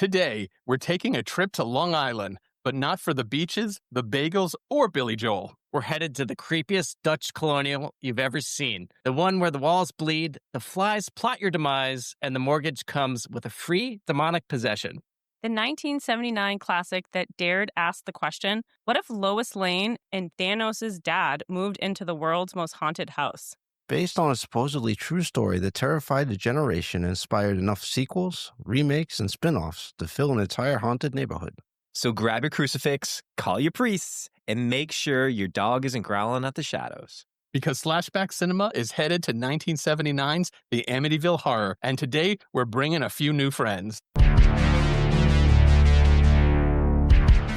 Today, we're taking a trip to Long Island, but not for the beaches, the bagels, or Billy Joel. We're headed to the creepiest Dutch colonial you've ever seen. The one where the walls bleed, the flies plot your demise, and the mortgage comes with a free demonic possession. The 1979 classic that dared ask the question, what if Lois Lane and Thanos' dad moved into the world's most haunted house? Based on a supposedly true story that terrified a generation and inspired enough sequels, remakes, and spin-offs to fill an entire haunted neighborhood. So grab your crucifix, call your priests, and make sure your dog isn't growling at the shadows. Because Slashback Cinema is headed to 1979's The Amityville Horror, and today we're bringing a few new friends.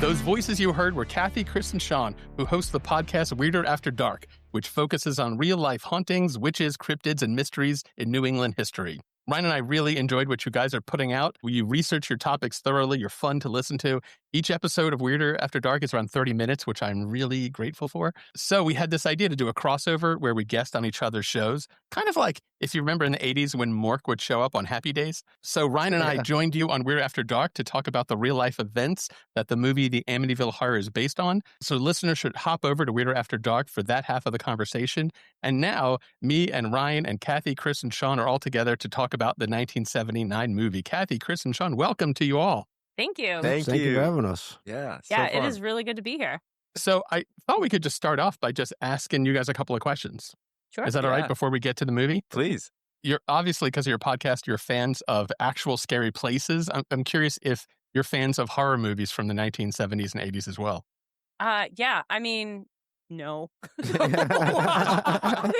Those voices you heard were Cathy, Chris, and Sean, who host the podcast Weirder After Dark, which focuses on real-life hauntings, witches, cryptids, and mysteries in New England history. Ryan and I really enjoyed what you guys are putting out. You research your topics thoroughly. You're fun to listen to. Each episode of Weirder After Dark is around 30 minutes, which I'm really grateful for. So we had this idea to do a crossover where we guest on each other's shows, kind of like if you remember in the 80s when Mork would show up on Happy Days. So Ryan and I joined you on Weirder After Dark to talk about the real-life events that the movie The Amityville Horror is based on. So listeners should hop over to Weirder After Dark for that half of the conversation. And now, me and Ryan and Cathy, Chris, and Sean are all together to talk about the 1979 movie. Cathy, Chris, and Sean, welcome to you all. Thank you. Thank you for having us. Yeah, It is really good to be here. So I thought we could just start off by just asking you guys a couple of questions. Sure. Is that all right before we get to the movie? Please. You're obviously, because of your podcast, you're fans of actual scary places. I'm curious if you're fans of horror movies from the 1970s and 80s as well. Yeah, I mean, no. I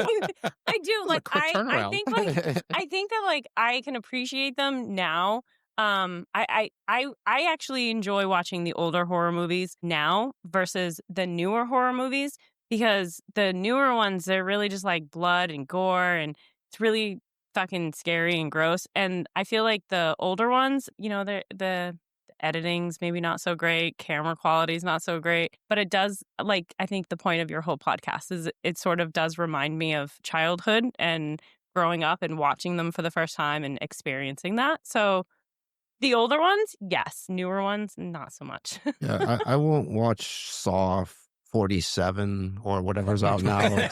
do. Like, I think that like I can appreciate them now. I actually enjoy watching the older horror movies now versus the newer horror movies, because the newer ones, they're really just like blood and gore, and it's really fucking scary and gross. And I feel like the older ones, you know, the editing's maybe not so great, camera quality's not so great, but it does, like, I think the point of your whole podcast is it sort of does remind me of childhood and growing up and watching them for the first time and experiencing that. So the older ones, yes. Newer ones, not so much. Yeah, I won't watch Saw 47 or whatever's out now.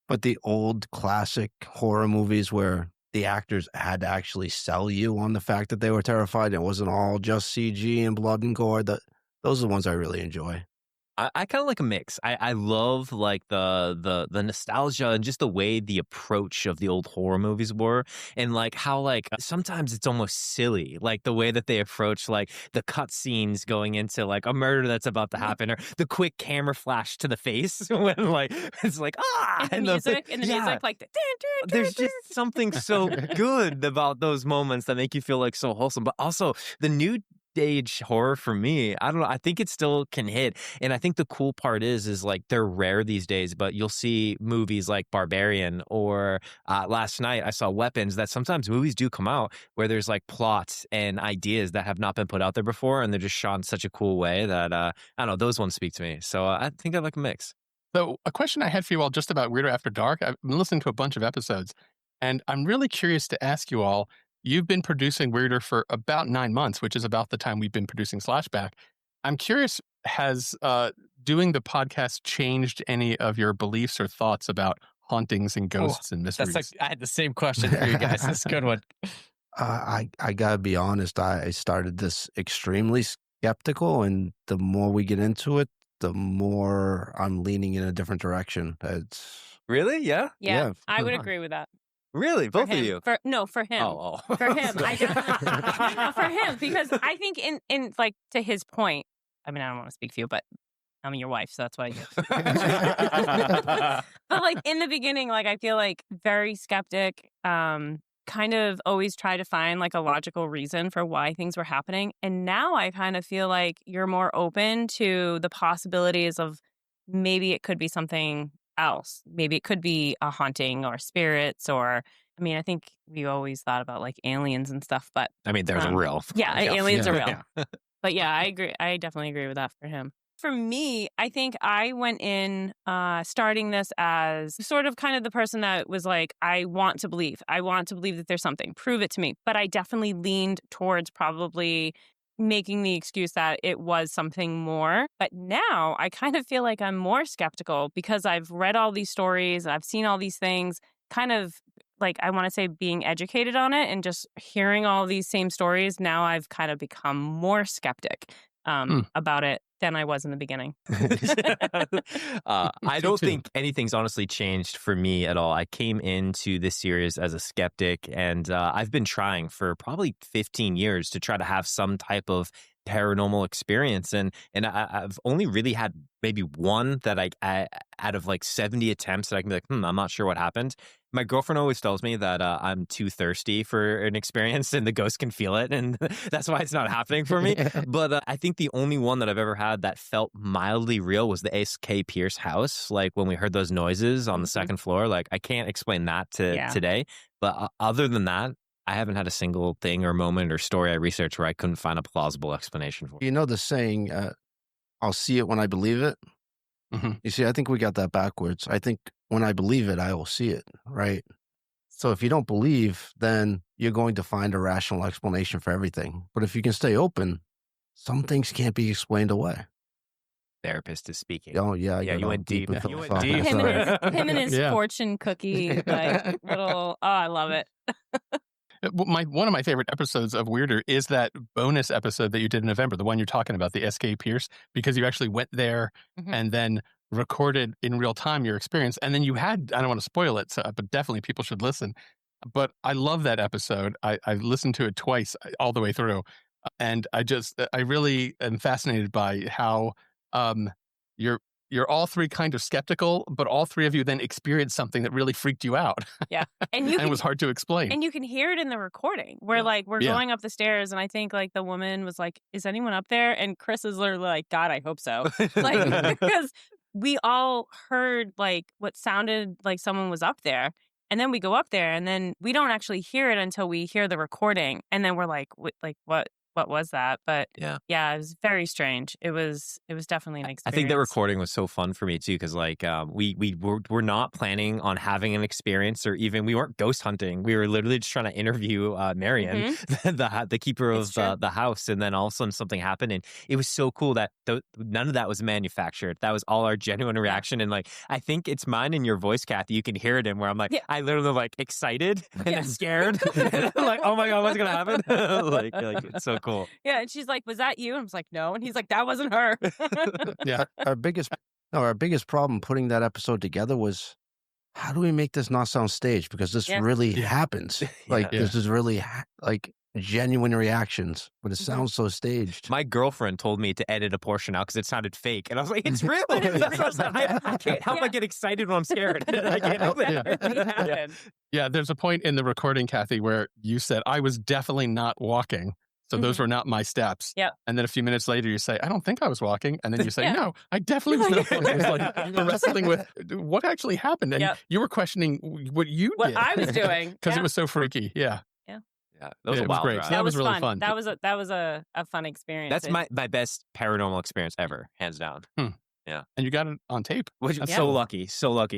But the old classic horror movies where the actors had to actually sell you on the fact that they were terrified. It wasn't all just CG and blood and gore. Those are the ones I really enjoy. I kind of like a mix. I love like the nostalgia and just the way the approach of the old horror movies were, and like how like sometimes it's almost silly, like the way that they approach like the cut scenes going into like a murder that's about to happen, or the quick camera flash to the face when like it's like and the music like there's just something so good about those moments that make you feel like so wholesome. But also the new age horror for me, I don't know, I think it still can hit. And I think the cool part is like they're rare these days, but you'll see movies like Barbarian or last night I saw Weapons, that sometimes movies do come out where there's like plots and ideas that have not been put out there before, and they're just shot in such a cool way that I don't know, those ones speak to me. So I think I like a mix. So a question I had for you all just about Weirder After Dark. I've been listening to a bunch of episodes, and I'm really curious to ask you all, you've been producing Weirder for about 9 months, which is about the time we've been producing Slashback. I'm curious, has doing the podcast changed any of your beliefs or thoughts about hauntings and ghosts and mysteries? That's like, I had the same question for you guys. That's a good one. I gotta be honest, I started this extremely skeptical, and the more we get into it, the more I'm leaning in a different direction. It's Really? Yeah? Yeah, I would agree with that. Really? Both of you? For him. Oh. For him. For him, because I think in like, to his point, I mean, I don't want to speak for you, but I'm your wife, so that's why But like in the beginning, like I feel like very skeptic, kind of always try to find like a logical reason for why things were happening. And now I kind of feel like you're more open to the possibilities of maybe it could be something else. Maybe it could be a haunting or spirits, or I mean, I think we always thought about like aliens and stuff, but I mean, there's real. Yeah, aliens are real. But yeah, I agree. I definitely agree with that for him. For me, I think I went in starting this as sort of kind of the person that was like, I want to believe. I want to believe that there's something. Prove it to me. But I definitely leaned towards probably making the excuse that it was something more. But now I kind of feel like I'm more skeptical because I've read all these stories, I've seen all these things, kind of like, I want to say being educated on it and just hearing all these same stories. Now I've kind of become more skeptic about it than I was in the beginning. I don't think anything's honestly changed for me at all. I came into this series as a skeptic, and I've been trying for probably 15 years to try to have some type of paranormal experience, and I've only really had maybe one that I out of like 70 attempts that I can be like, I'm not sure what happened. My girlfriend always tells me that I'm too thirsty for an experience and the ghost can feel it, and that's why it's not happening for me. But I think the only one that I've ever had that felt mildly real was the S.K. Pierce house. Like when we heard those noises on the second floor, like I can't explain that today. But other than that, I haven't had a single thing or moment or story I researched where I couldn't find a plausible explanation for. You know the saying, I'll see it when I believe it? Mm-hmm. You see, I think we got that backwards. I think when I believe it, I will see it, right? So if you don't believe, then you're going to find a rational explanation for everything. But if you can stay open, some things can't be explained away. Therapist is speaking. Oh, yeah. You went deep. You went deep. Him and his fortune cookie, like little, I love it. One of my favorite episodes of Weirder is that bonus episode that you did in November, the one you're talking about, the S.K. Pierce, because you actually went there and then recorded in real time your experience. And then you had, I don't want to spoil it, but definitely people should listen. But I love that episode. I listened to it twice all the way through. And I really am fascinated by how you're all three kind of skeptical, but all three of you then experienced something that really freaked you out. Yeah. And was hard to explain. And you can hear it in the recording where like we're going up the stairs and I think like the woman was like, is anyone up there? And Chris is literally like, God, I hope so. Like, because we all heard like what sounded like someone was up there. And then we go up there and then we don't actually hear it until we hear the recording. And then we're like, what was that? But yeah, it was very strange. It was definitely an experience. I think the recording was so fun for me too, because like we're not planning on having an experience, or even we weren't ghost hunting. We were literally just trying to interview Marion, the keeper of the house, and then all of a sudden something happened, and it was so cool that none of that was manufactured. That was all our genuine reaction, and like I think it's mine in your voice, Cathy. You can hear it in where I'm like, I literally like excited and then scared, and I'm like, oh my God, what's gonna happen? like it's so cool. Yeah, and she's like, was that you? And I was like, no. And he's like, that wasn't her. Yeah. Our biggest problem putting that episode together was, how do we make this not sound staged? Because this really happens. Like, this is really like genuine reactions, but it sounds so staged. My girlfriend told me to edit a portion out because it sounded fake. And I was like, it's real. I can't help but get excited when I'm scared. I can't help it. Yeah, there's a point in the recording, Cathy, where you said, I was definitely not walking. So those were not my steps. Yeah. And then a few minutes later, you say, I don't think I was walking. And then you say, no, I definitely was not walking. It's like you were wrestling with what actually happened. And you were questioning what you did. What I was doing. Because it was so freaky. Yeah. Yeah. That was a wild great. So that was really fun. That was a fun experience. That's my best paranormal experience ever, hands down. Yeah. And you got it on tape. Which I'm so lucky.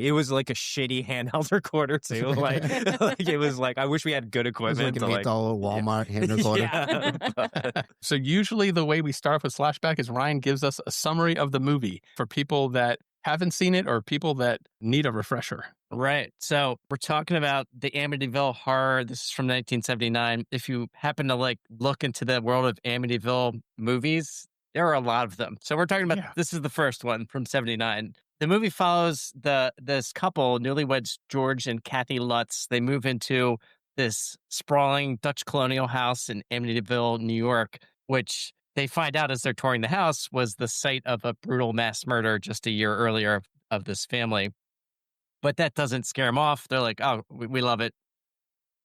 It was like a shitty handheld recorder too. Like it was like, I wish we had good equipment. It was like a $8 Walmart hand recorder. So usually the way we start off with Slashback is Ryan gives us a summary of the movie for people that haven't seen it or people that need a refresher. Right. So we're talking about the Amityville Horror. This is from 1979. If you happen to look into the world of Amityville movies, there are a lot of them. So we're talking about, this is the first one from 79. The movie follows this couple, newlyweds George and Cathy Lutz. They move into this sprawling Dutch colonial house in Amityville, New York, which they find out as they're touring the house was the site of a brutal mass murder just a year earlier of this family. But that doesn't scare them off. They're like, oh, we love it.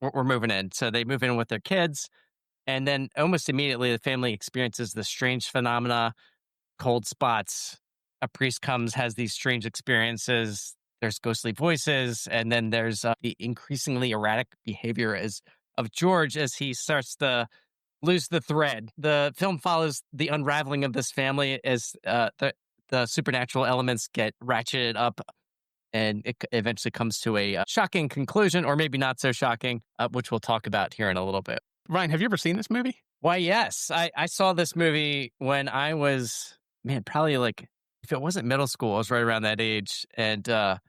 We're moving in. So they move in with their kids. And then almost immediately, the family experiences the strange phenomena, cold spots. A priest comes, has these strange experiences. There's ghostly voices. And then there's the increasingly erratic behavior of George as he starts to lose the thread. The film follows the unraveling of this family as the supernatural elements get ratcheted up, and it eventually comes to a shocking conclusion, or maybe not so shocking, which we'll talk about here in a little bit. Ryan, have you ever seen this movie? Why, yes. I saw this movie when I was, probably like, if it wasn't middle school, I was right around that age, and it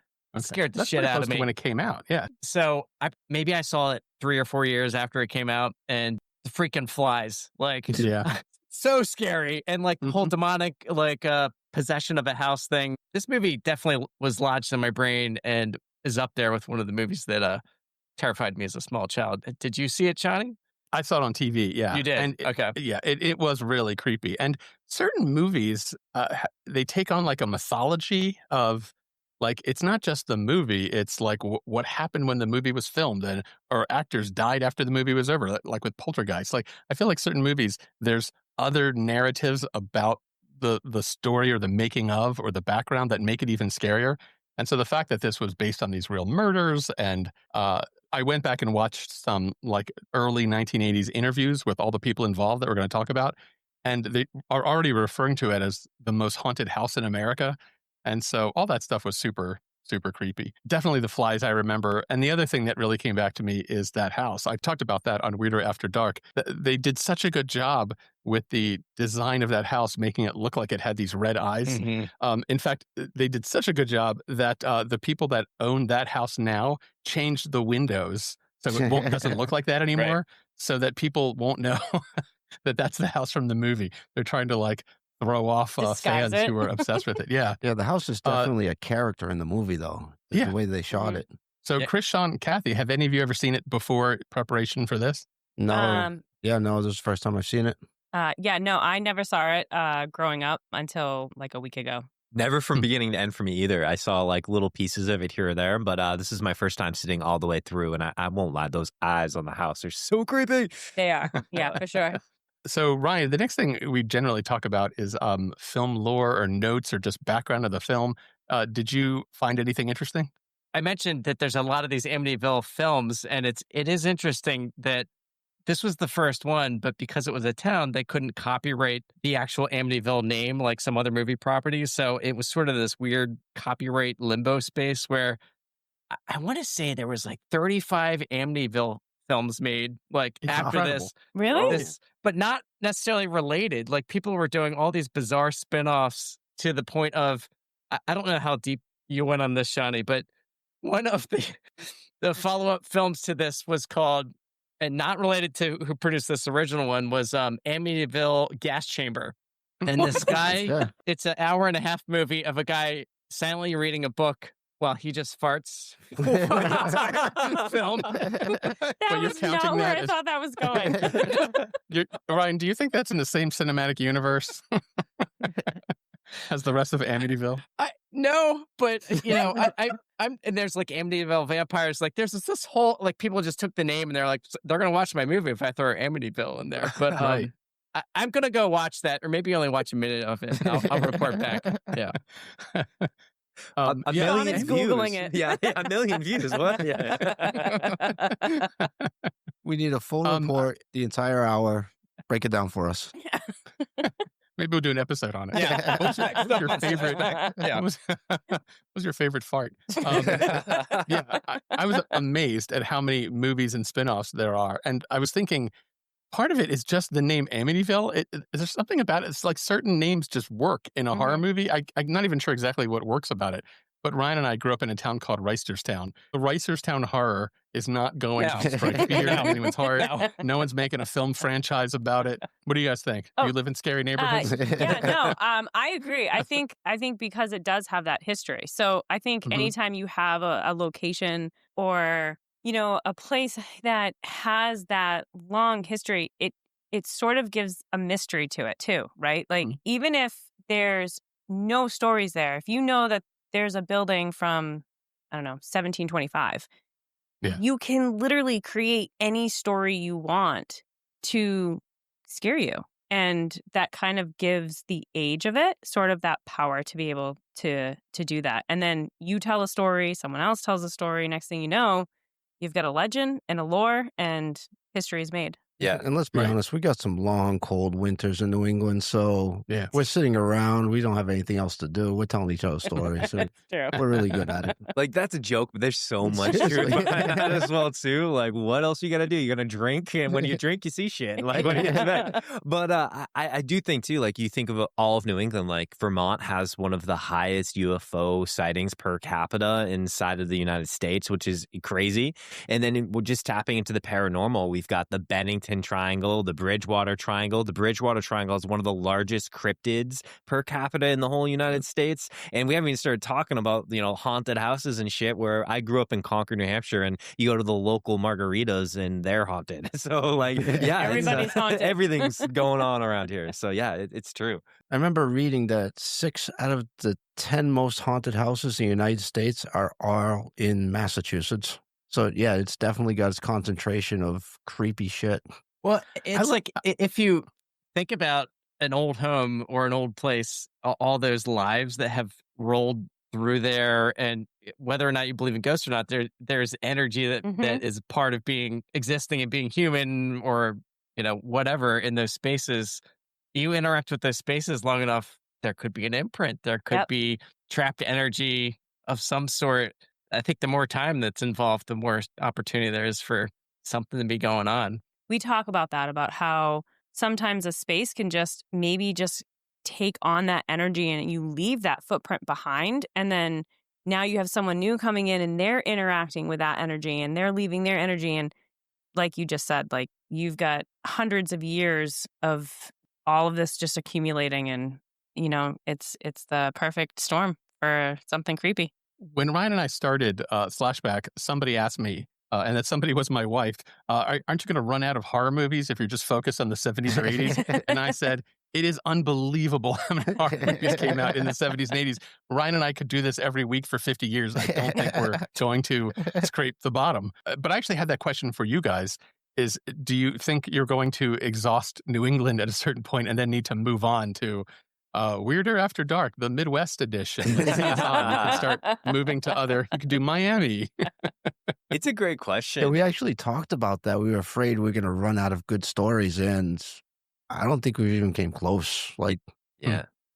scared the shit out of me when it came out. Yeah. So maybe I saw it 3 or 4 years after it came out, and the freaking flies, like, yeah, so scary, and like the whole demonic like possession of a house thing. This movie definitely was lodged in my brain and is up there with one of the movies that terrified me as a small child. Did you see it, Johnny? I saw it on TV. Yeah, you did. And okay, it was really creepy. And certain movies, they take on like a mythology of. Like, it's not just the movie, it's like what happened when the movie was filmed, or actors died after the movie was over, like with Poltergeist. Like, I feel like certain movies, there's other narratives about the story or the making of or the background that make it even scarier. And so the fact that this was based on these real murders, and I went back and watched some like early 1980s interviews with all the people involved that we're going to talk about, and they are already referring to it as the most haunted house in America. And so all that stuff was super, super creepy. Definitely the flies I remember. And the other thing that really came back to me is that house. I talked about that on Weirder After Dark. They did such a good job with the design of that house, making it look like it had these red eyes. Mm-hmm. In fact, they did such a good job that the people that own that house now changed the windows so it doesn't look like that anymore, right, so that people won't know that that's the house from the movie. They're trying to like throw off fans who were obsessed with it. Yeah. Yeah, the house is definitely a character in the movie, though. The way they shot it. So, Chris, Sean, and Cathy, have any of you ever seen it before preparation for this? No. No, this is the first time I've seen it. No, I never saw it growing up until like a week ago. Never from beginning to end for me either. I saw like little pieces of it here or there, but this is my first time sitting all the way through, and I won't lie, those eyes on the house are so creepy. They are. Yeah, for sure. So, Ryan, the next thing we generally talk about is film lore or notes or just background of the film. Did you find anything interesting? I mentioned that there's a lot of these Amityville films, and it is interesting that this was the first one, but because it was a town, they couldn't copyright the actual Amityville name like some other movie properties. So it was sort of this weird copyright limbo space where I want to say there was like 35 Amityville films made like it's after incredible. This. Really? But not necessarily related. Like people were doing all these bizarre spinoffs to the point of, I don't know how deep you went on this, Shawnee, but one of the follow-up films to this was called, and not related to who produced this original one, was Amityville Gas Chamber. And this guy, it's an 1.5-hour movie of a guy silently reading a book while he just farts for the entire film. That was not where I thought that was going. Ryan, do you think that's in the same cinematic universe as the rest of Amityville? No, but I'm and there's like Amityville vampires. Like there's this whole like people just took the name and they're like they're gonna watch my movie if I throw Amityville in there. But right. I'm gonna go watch that, or maybe only watch a minute of it. I'll report back. Yeah. A million views. Googling it. Yeah, a million views. What? Yeah. We need a full report, the entire hour. Break it down for us. Yeah. Maybe we'll do an episode on it. Yeah. What's your favorite? Yeah. What was your favorite fart? I was amazed at how many movies and spinoffs there are, and I was thinking, part of it is just the name Amityville. There's something about it. It's like certain names just work in a horror movie. I'm not even sure exactly what works about it. But Ryan and I grew up in a town called Reisterstown. The Reisterstown horror is not going to strike fear in anyone's heart. No one's making a film franchise about it. What do you guys think? Do you live in scary neighborhoods? I agree. I think because it does have that history. So I think anytime you have a location or a place that has that long history, it sort of gives a mystery to it too, right? Like even if there's no stories there, if you know that there's a building from, 1725, you can literally create any story you want to scare you. And that kind of gives the age of it sort of that power to be able to do that. And then you tell a story, someone else tells a story. Next thing you know, you've got a legend and a lore, and history is made. Yeah. And let's be honest, we got some long, cold winters in New England. So we're sitting around. We don't have anything else to do. We're telling each other stories. So we're really good at it. Like, that's a joke, but there's so much truth behind that as well, too. Like, what else you got to do? You're going to drink. And when you drink, you see shit. Like, what do you expect? But I do think, too, like, you think of all of New England, like, Vermont has one of the highest UFO sightings per capita inside of the United States, which is crazy. And then we're just tapping into the paranormal. We've got the Bennington Triangle, the Bridgewater Triangle. The Bridgewater Triangle is one of the largest cryptids per capita in the whole United States. And we haven't even started talking about, haunted houses and shit, where I grew up in Concord, New Hampshire, and you go to the local margaritas and they're haunted. So, like, yeah, everybody's haunted. Everything's going on around here. So, yeah, it's true. I remember reading that 6 out of the 10 most haunted houses in the United States are all in Massachusetts. So, yeah, it's definitely got its concentration of creepy shit. Well, it's like if you think about an old home or an old place, all those lives that have rolled through there, and whether or not you believe in ghosts or not, there's energy that is part of existing and being human, or whatever in those spaces. You interact with those spaces long enough, there could be an imprint. There could be trapped energy of some sort. I think the more time that's involved, the more opportunity there is for something to be going on. We talk about that, about how sometimes a space can just take on that energy, and you leave that footprint behind. And then now you have someone new coming in and they're interacting with that energy and they're leaving their energy. And like you just said, like, you've got hundreds of years of all of this just accumulating, and it's the perfect storm for something creepy. When Ryan and I started Slashback, somebody asked me, and that somebody was my wife, aren't you going to run out of horror movies if you're just focused on the 70s or 80s? And I said, it is unbelievable how many horror movies came out in the 70s and 80s. Ryan and I could do this every week for 50 years. I don't think we're going to scrape the bottom. But I actually had that question for you guys. Do you think you're going to exhaust New England at a certain point and then need to move on to Weirder After Dark, the Midwest edition? You can start moving to you could do Miami. It's a great question. Yeah, we actually talked about that. We were afraid we were going to run out of good stories, and I don't think we even came close. Like,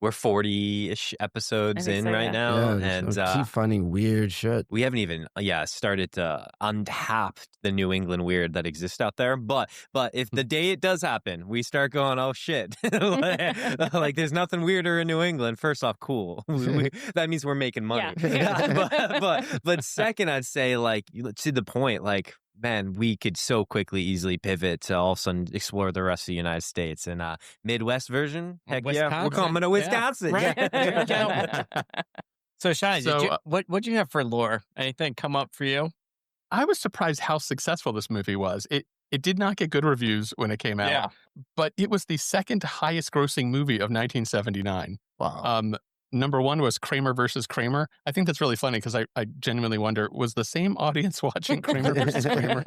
we're 40-ish episodes in right now, and keep finding weird shit. We haven't even started to untap the New England weird that exists out there. But if the day it does happen, we start going, oh shit, like there's nothing weirder in New England. First off, cool. That means we're making money. Yeah. but second, I'd say, like, to the point, like, man, we could so quickly, easily pivot to all of a sudden explore the rest of the United States. And Midwest version, heck Wisconsin. Yeah, we're coming to Wisconsin. Yeah. Right. So, Shai, what'd you have for lore? Anything come up for you? I was surprised how successful this movie was. It did not get good reviews when it came out, but it was the second highest grossing movie of 1979. Wow. Number one was Kramer versus Kramer. I think that's really funny because I genuinely wonder, was the same audience watching Kramer versus Kramer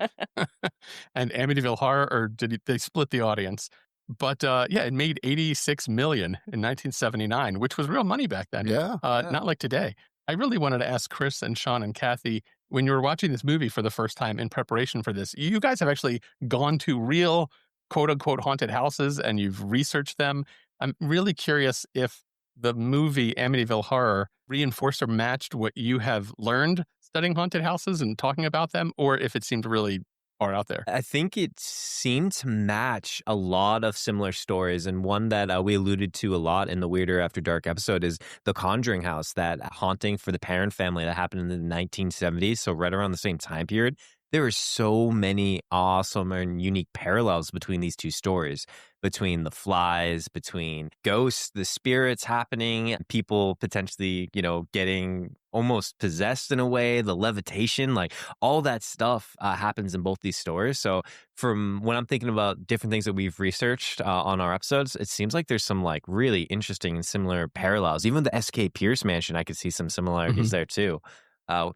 and Amityville Horror, or did they split the audience? But it made $86 million in 1979, which was real money back then. Not like today. I really wanted to ask Chris and Sean and Cathy, when you were watching this movie for the first time in preparation for this, you guys have actually gone to real quote-unquote haunted houses and you've researched them. I'm really curious if the movie Amityville Horror reinforced or matched what you have learned studying haunted houses and talking about them, or if it seemed really far out there. I think it seemed to match a lot of similar stories, and one that we alluded to a lot in the Weirder After Dark episode is the Conjuring House, that haunting for the Perron family that happened in the 1970s, so right around the same time period. There are so many awesome and unique parallels between these two stories, between the flies, between ghosts, the spirits happening, people potentially, getting almost possessed in a way, the levitation, like all that stuff happens in both these stories. So from when I'm thinking about different things that we've researched on our episodes, it seems like there's some like really interesting and similar parallels. Even the S.K. Pierce mansion, I could see some similarities there too.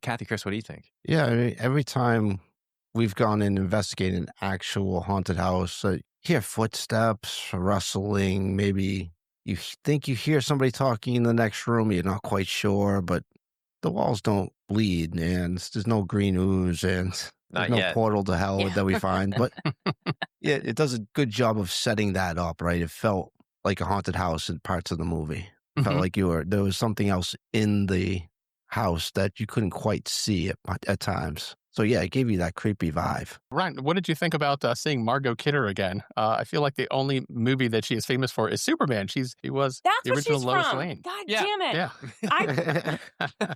Cathy, Chris, what do you think? Yeah, I mean, every time we've gone in and investigated an actual haunted house, you hear footsteps, rustling, maybe you think you hear somebody talking in the next room, you're not quite sure, but the walls don't bleed, and there's no green ooze, and there's no portal to hell that we find. But yeah, it does a good job of setting that up, right? It felt like a haunted house in parts of the movie. It felt like there was something else in the house that you couldn't quite see at times. So yeah, it gave you that creepy vibe. Ryan, what did you think about seeing Margot Kidder again? I feel like the only movie that she is famous for is Superman. She was the original Lois Lane. God damn it. Yeah.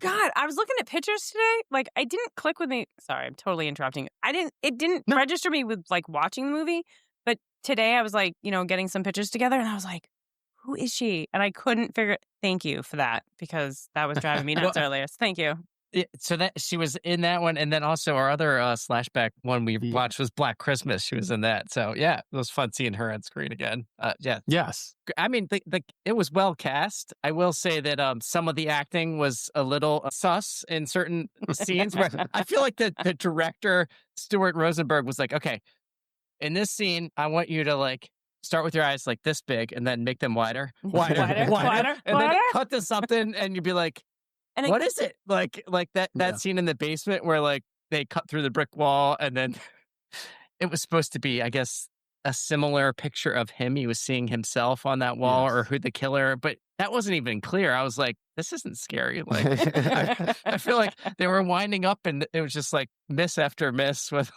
God, I was looking at pictures today. Like, I didn't click with me. Sorry, I'm totally interrupting. It didn't register me with like watching the movie. But today I was like, getting some pictures together and I was like, who is she? And I couldn't figure it. Thank you for that, because that was driving me nuts earlier. So thank you. Yeah, so that she was in that one, and then also our other slashback one we watched was Black Christmas. She was in that, so yeah, it was fun seeing her on screen again. Yes, I mean, it was well cast. I will say that some of the acting was a little sus in certain scenes. Where I feel like the director Stuart Rosenberg was like, okay, in this scene, I want you to like start with your eyes like this big, and then make them wider, and then cut to something, and you'd be like. What is it? Like that scene in the basement where like they cut through the brick wall and then it was supposed to be, I guess, a similar picture of him. He was seeing himself on that wall or who the killer, but that wasn't even clear. I was like, this isn't scary. Like I feel like they were winding up and it was just like miss after miss with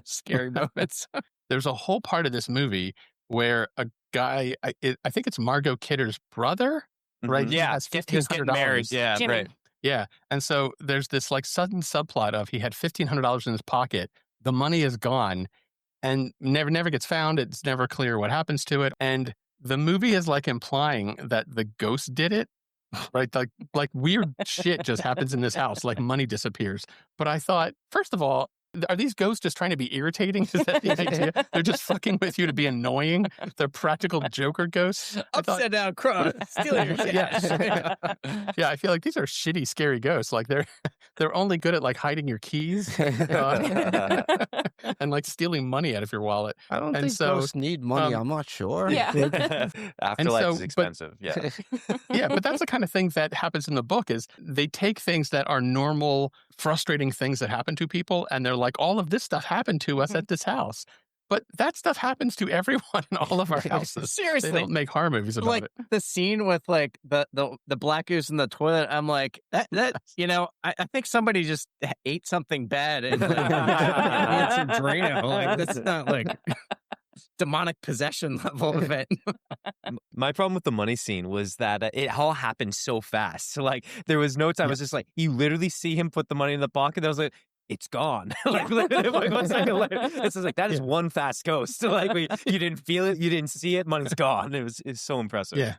scary moments. There's a whole part of this movie where a guy, I think it's Margot Kidder's brother, right? Yeah, has $1,500. Married. Yeah, Jimmy. right. Yeah. And so there's this like sudden subplot of he had $1,500 in his pocket. The money is gone and never gets found. It's never clear what happens to it. And the movie is like implying that the ghost did it, right? Like weird shit just happens in this house, like money disappears. But I thought, first of all, are these ghosts just trying to be irritating? Is that the idea? They're just fucking with you to be annoying? They're practical Joker ghosts? Upside down cross, stealing your shit. Yeah, I feel like these are shitty, scary ghosts. Like they're only good at like hiding your keys and like stealing money out of your wallet. I don't think ghosts need money. I'm not sure. Yeah. Afterlife is expensive. Yeah. Yeah, but that's the kind of thing that happens in the book is they take things that are normal, frustrating things that happen to people, and they're like, all of this stuff happened to us at this house. But that stuff happens to everyone in all of our houses. Seriously. They don't make horror movies about like, it. The scene with like the black goose in the toilet, I'm like, that I think somebody just ate something bad and like, had some Drano. Like, that's not like demonic possession level of it. My problem with the money scene was that it all happened so fast. So like there was no time. It was just like you literally see him put the money in the pocket. I was like, it's gone. Like 1 second later, it's just like that is one fast ghost. So like you didn't feel it, you didn't see it, money's gone. It's so impressive. Yeah,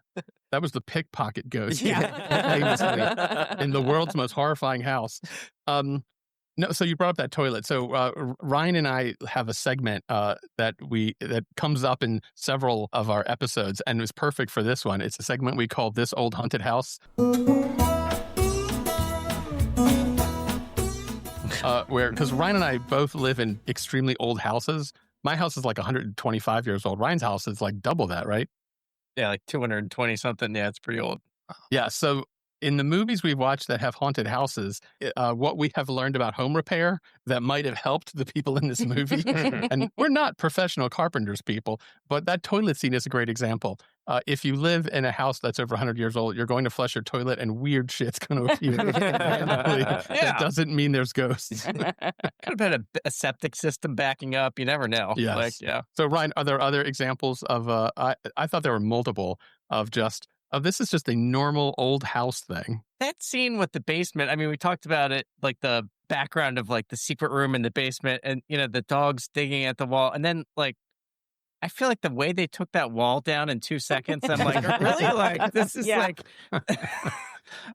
that was the pickpocket ghost. Yeah, famously, in the world's most horrifying house. No, so you brought up that toilet. So Ryan and I have a segment that comes up in several of our episodes, and it was perfect for this one. It's a segment we call "This Old Haunted House." Because Ryan and I both live in extremely old houses. My house is like 125 years old. Ryan's house is like double that, right? Yeah, like 220 something. Yeah, it's pretty old. Yeah, so in the movies we've watched that have haunted houses, what we have learned about home repair that might have helped the people in this movie, and we're not professional carpenters people, but that toilet scene is a great example. If you live in a house that's over 100 years old, you're going to flush your toilet and weird shit's going to appear. That doesn't mean there's ghosts. Could have been a septic system backing up. You never know. Yes. Like, yeah. So Ryan, are there other examples of, I thought there were multiple of this is just a normal old house thing. That scene with the basement, I mean, we talked about it, like the background of like the secret room in the basement and, the dogs digging at the wall. And then like, I feel like the way they took that wall down in 2 seconds, I'm like, really? Like, this is like,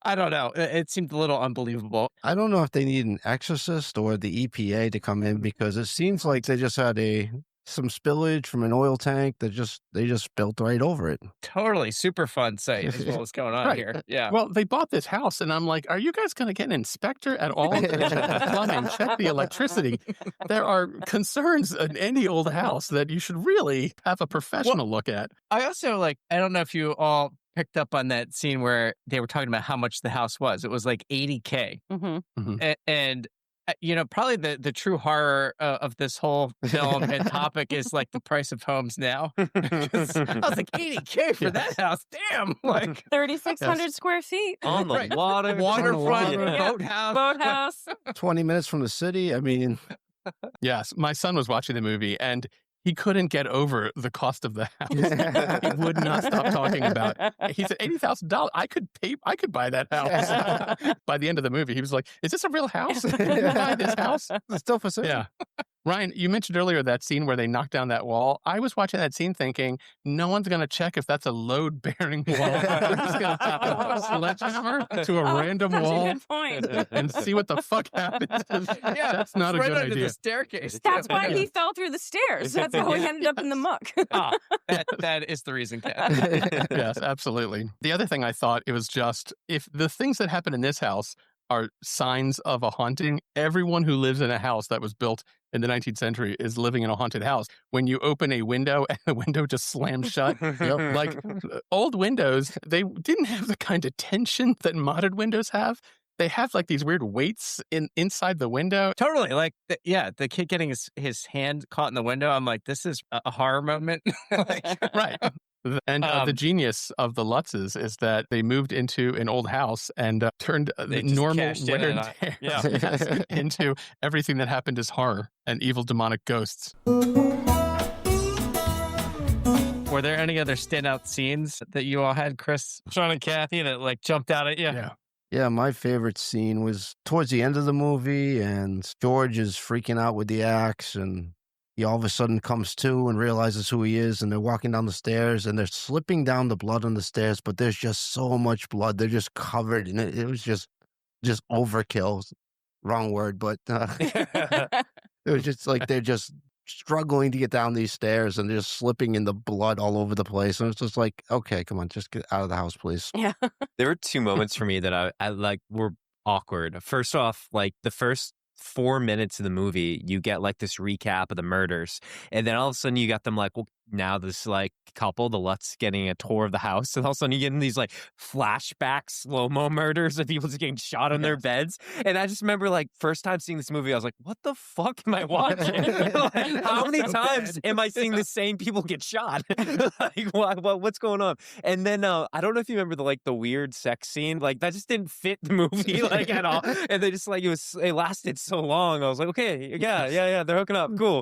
I don't know. It seemed a little unbelievable. I don't know if they need an exorcist or the EPA to come in because it seems like they just had some spillage from an oil tank that they just built right over it. Totally. Super fun site is what was going on here. Yeah. Well, they bought this house and I'm like, are you guys going to get an inspector at all? Check the plumbing, check the electricity. There are concerns in any old house that you should really have a professional look at. I also I don't know if you all picked up on that scene where they were talking about how much the house was. It was like $80K. And probably the true horror of this whole film and topic is like the price of homes now. I was like, $80K for that house. Damn. Like 3,600 square feet. On the water. Waterfront, boathouse. 20 minutes from the city. I mean, yes, my son was watching the movie and he couldn't get over the cost of the house. He would not stop talking about it. He said, $80,000. I could buy that house. By the end of the movie, he was like, is this a real house? Can I buy this house? it's still for sale. Yeah. Ryan, you mentioned earlier that scene where they knocked down that wall. I was watching that scene thinking, no one's going to check if that's a load-bearing wall. They're just going to take a sledgehammer to a random wall and see what the fuck happens. That's not a good idea. The staircase. That's why he fell through the stairs. That's how he ended up in the muck. That is the reason, Kat. Yes, absolutely. The other thing I thought, it was just, if the things that happen in this house are signs of a haunting, everyone who lives in a house that was built in the 19th century is living in a haunted house. When you open a window and the window just slams shut, like old windows, they didn't have the kind of tension that modern windows have. They have like these weird weights inside the window. Totally. Like, the kid getting his hand caught in the window. I'm like, this is a horror moment. Right. And the genius of the Lutzes is that they moved into an old house and turned normal wear and tear into everything that happened as horror and evil demonic ghosts. Were there any other standout scenes that you all had, Chris, Sean, and Cathy, that like jumped out at you? Yeah, my favorite scene was towards the end of the movie, and George is freaking out with the axe, and he all of a sudden comes to and realizes who he is, and they're walking down the stairs, and they're slipping down the blood on the stairs, but there's just so much blood. They're just covered in it. It was just overkill. Wrong word, but it was just like they're just struggling to get down these stairs, and they're just slipping in the blood all over the place. And it's just like, okay, come on, just get out of the house, please. Yeah. There were two moments for me that I like were awkward. First off, like the first 4 minutes of the movie, you get like this recap of the murders, and then all of a sudden you got them like, well, now this like couple, the Lutz, getting a tour of the house, and all of a sudden you get in these like flashback slow-mo murders of people just getting shot on their beds. And I just remember like first time seeing this movie, I was like, what the fuck am I watching? Like, how many times am I seeing the same people get shot? Like, what's going on? And then I don't know if you remember the weird sex scene, like that just didn't fit the movie like at all. And they just like it lasted so long. I was like, okay, yeah, they're hooking up, cool.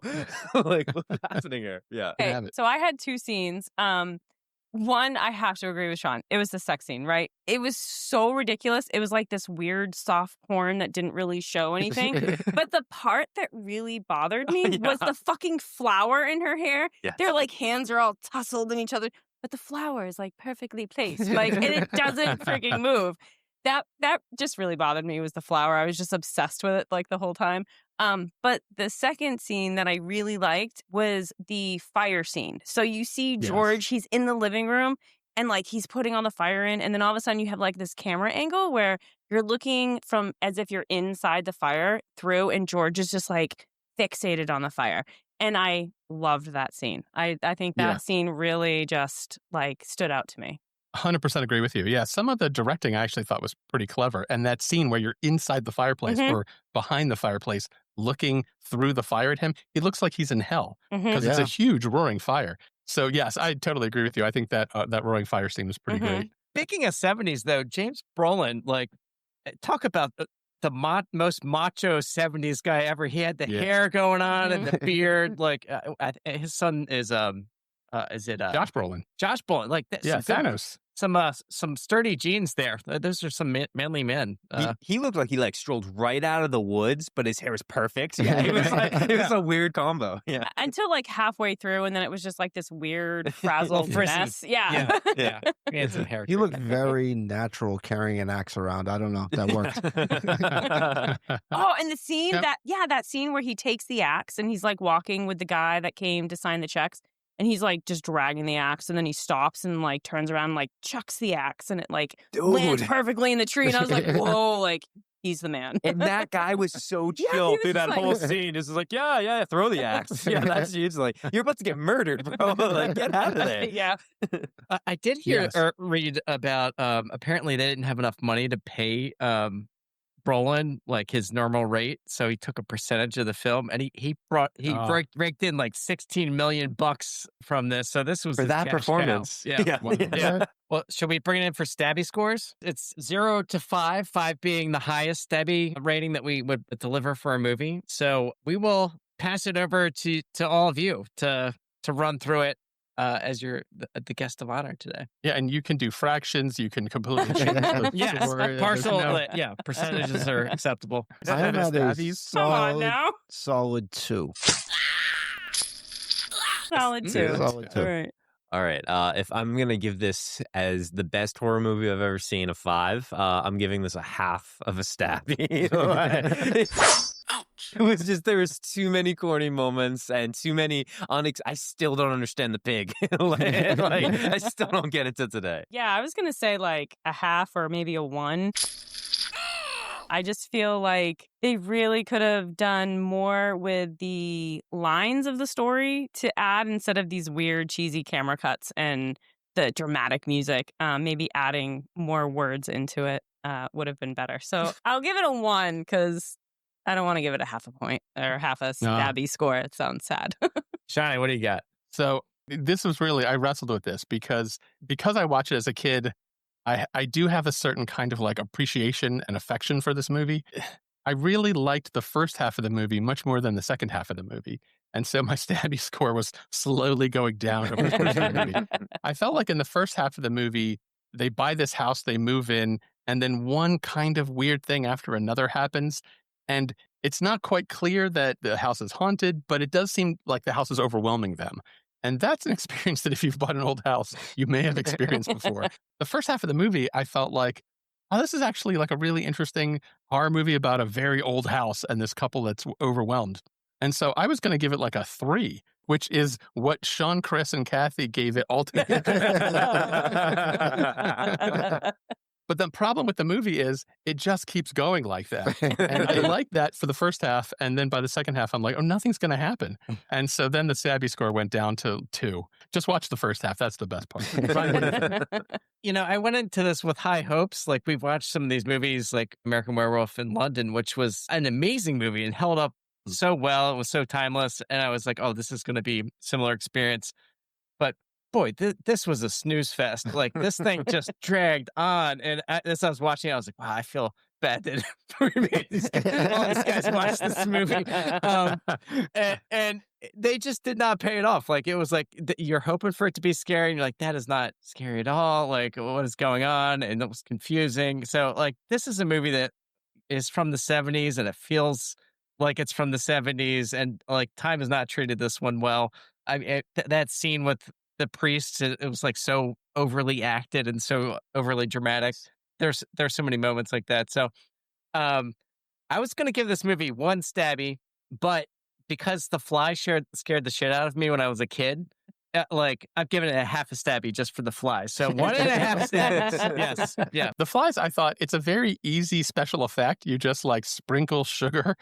Like, what's happening here? Yeah. Okay, so I had two scenes. One, I have to agree with Sean. It was the sex scene, right? It was so ridiculous. It was like this weird soft porn that didn't really show anything. But the part that really bothered me was the fucking flower in her hair. Yes. Their like hands are all tussled in each other, but the flower is like perfectly placed, like, and it doesn't freaking move. That just really bothered me, was the flower. I was just obsessed with it like the whole time. But the second scene that I really liked was the fire scene. So you see George, he's in the living room and like he's putting all the fire in. And then all of a sudden you have like this camera angle where you're looking from as if you're inside the fire through, and George is just like fixated on the fire. And I loved that scene. I think that scene really just like stood out to me. 100% agree with you. Yeah, some of the directing I actually thought was pretty clever. And that scene where you're inside the fireplace or behind the fireplace looking through the fire at him, it looks like he's in hell because it's a huge roaring fire. So yes, I totally agree with you. I think that that roaring fire scene was pretty great. Speaking of 70s though, James Brolin, like, talk about the most macho 70s guy ever. He had the hair going on and the beard. Like his son is it Josh Brolin? Josh Brolin, like Thanos. Some sturdy genes there. Those are some manly men. He looked like he like strolled right out of the woods, but his hair was perfect. Yeah, it was a weird combo. Yeah, until like halfway through, and then it was just like this weird frazzled mess. Yeah. He had some hair. He looked very natural carrying an axe around. I don't know if that worked. And the scene that scene where he takes the axe and he's like walking with the guy that came to sign the checks. And he's like just dragging the axe, and then he stops and like turns around and like chucks the axe, and it like lands perfectly in the tree. And I was like, whoa, like he's the man. And that guy was so chill through that whole scene. It's like, yeah, throw the axe. Yeah, that's huge. Like, you're about to get murdered, bro. Like, get out of there. Yeah. I did hear or read about apparently they didn't have enough money to pay Brolin like his normal rate, so he took a percentage of the film, and he raked in like $16 million from this. So this was for that performance. Yeah. Well, should we bring it in for stabby scores? It's 0 to 5, 5 being the highest stabby rating that we would deliver for a movie. So we will pass it over to all of you to run through it. As you're the guest of honor today. Yeah, and you can do fractions. You can completely change the score. Partial, percentages are acceptable. I'm at a solid 2. Solid 2. Solid 2. All right. If I'm going to give this as the best horror movie I've ever seen, a 5, I'm giving this a half of a stabby. It was just, there was too many corny moments and too many I still don't understand the pig. I still don't get it to today. Yeah, I was going to say like a half or maybe a 1. I just feel like they really could have done more with the lines of the story to add instead of these weird, cheesy camera cuts and the dramatic music. Maybe adding more words into it would have been better. So I'll give it a 1 because I don't want to give it a half a point or half a stabby score. It sounds sad. Shani, what do you got? So this was really, I wrestled with this because I watched it as a kid. I do have a certain kind of like appreciation and affection for this movie. I really liked the first half of the movie much more than the second half of the movie. And so my stabby score was slowly going down over the course of the movie. I felt like in the first half of the movie, they buy this house, they move in, and then one kind of weird thing after another happens. And it's not quite clear that the house is haunted, but it does seem like the house is overwhelming them. And that's an experience that if you've bought an old house, you may have experienced before. The first half of the movie, I felt like, oh, this is actually like a really interesting horror movie about a very old house and this couple that's overwhelmed. And so I was going to give it like a 3, which is what Sean, Chris, and Cathy gave it altogether. But the problem with the movie is it just keeps going like that. And I like that for the first half. And then by the second half, I'm like, oh, nothing's going to happen. And so then the stabby score went down to 2. Just watch the first half. That's the best part. I went into this with high hopes. Like we've watched some of these movies like American Werewolf in London, which was an amazing movie and held up so well. It was so timeless. And I was like, oh, this is going to be a similar experience. But boy, this was a snooze fest. Like this thing just dragged on. And as I was watching it, I was like, wow, I feel bad that all these guys watched this movie. And they just did not pay it off. Like it was like, you're hoping for it to be scary. And you're like, that is not scary at all. Like what is going on? And it was confusing. So like, this is a movie that is from the 70s and it feels like it's from the 70s. And like time has not treated this one well. That scene with the priest, it was like so overly acted and so overly dramatic. There's so many moments like that. So I was going to give this movie 1 stabby, but because The Fly scared the shit out of me when I was a kid, like I've given it a half a stabby just for The Fly. So 1.5 stabbies. Yes. Yeah. The Flies, I thought it's a very easy special effect. You just like sprinkle sugar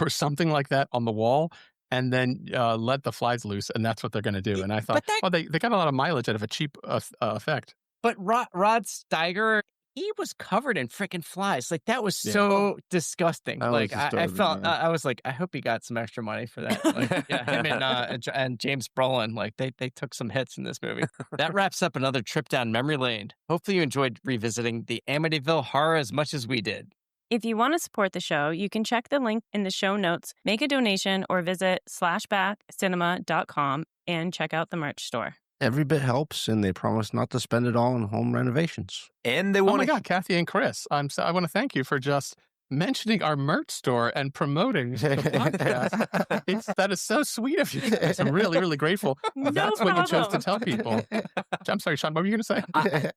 or something like that on the wall and then let the flies loose, and that's what they're going to do. And I thought, they got a lot of mileage out of a cheap effect. But Rod Steiger, he was covered in freaking flies. Like that was so disgusting. Like I felt, I was like, I hope he got some extra money for that. Like, him and James Brolin, like they took some hits in this movie. That wraps up another trip down memory lane. Hopefully you enjoyed revisiting the Amityville Horror as much as we did. If you want to support the show, you can check the link in the show notes, make a donation, or visit slashbackcinema.com and check out the merch store. Every bit helps, and they promise not to spend it all on home renovations. And they want Oh my God, Cathy and Chris, I want to thank you for just mentioning our merch store and promoting the podcast. That is so sweet of you guys. I'm really, really grateful. That's what you chose to tell people. I'm sorry, Sean, what were you going to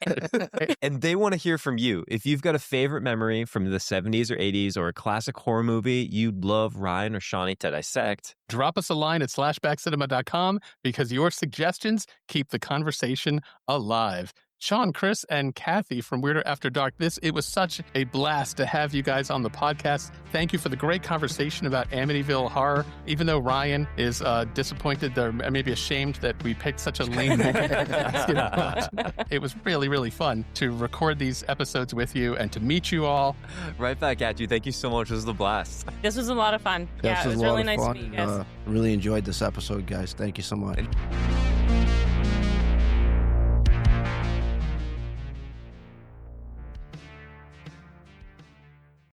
say? And they want to hear from you. If you've got a favorite memory from the 70s or 80s or a classic horror movie you'd love Ryan or Shawnee to dissect, drop us a line at slashbackcinema.com because your suggestions keep the conversation alive. Sean, Chris, and Cathy from Weirder After Dark. It was such a blast to have you guys on the podcast. Thank you for the great conversation about Amityville Horror. Even though Ryan is disappointed, or maybe ashamed that we picked such a lame movie, it was really, really fun to record these episodes with you and to meet you all. Right back at you. Thank you so much. This was a blast. This was a lot of fun. Yeah, it was really nice to meet you guys. Really enjoyed this episode, guys. Thank you so much.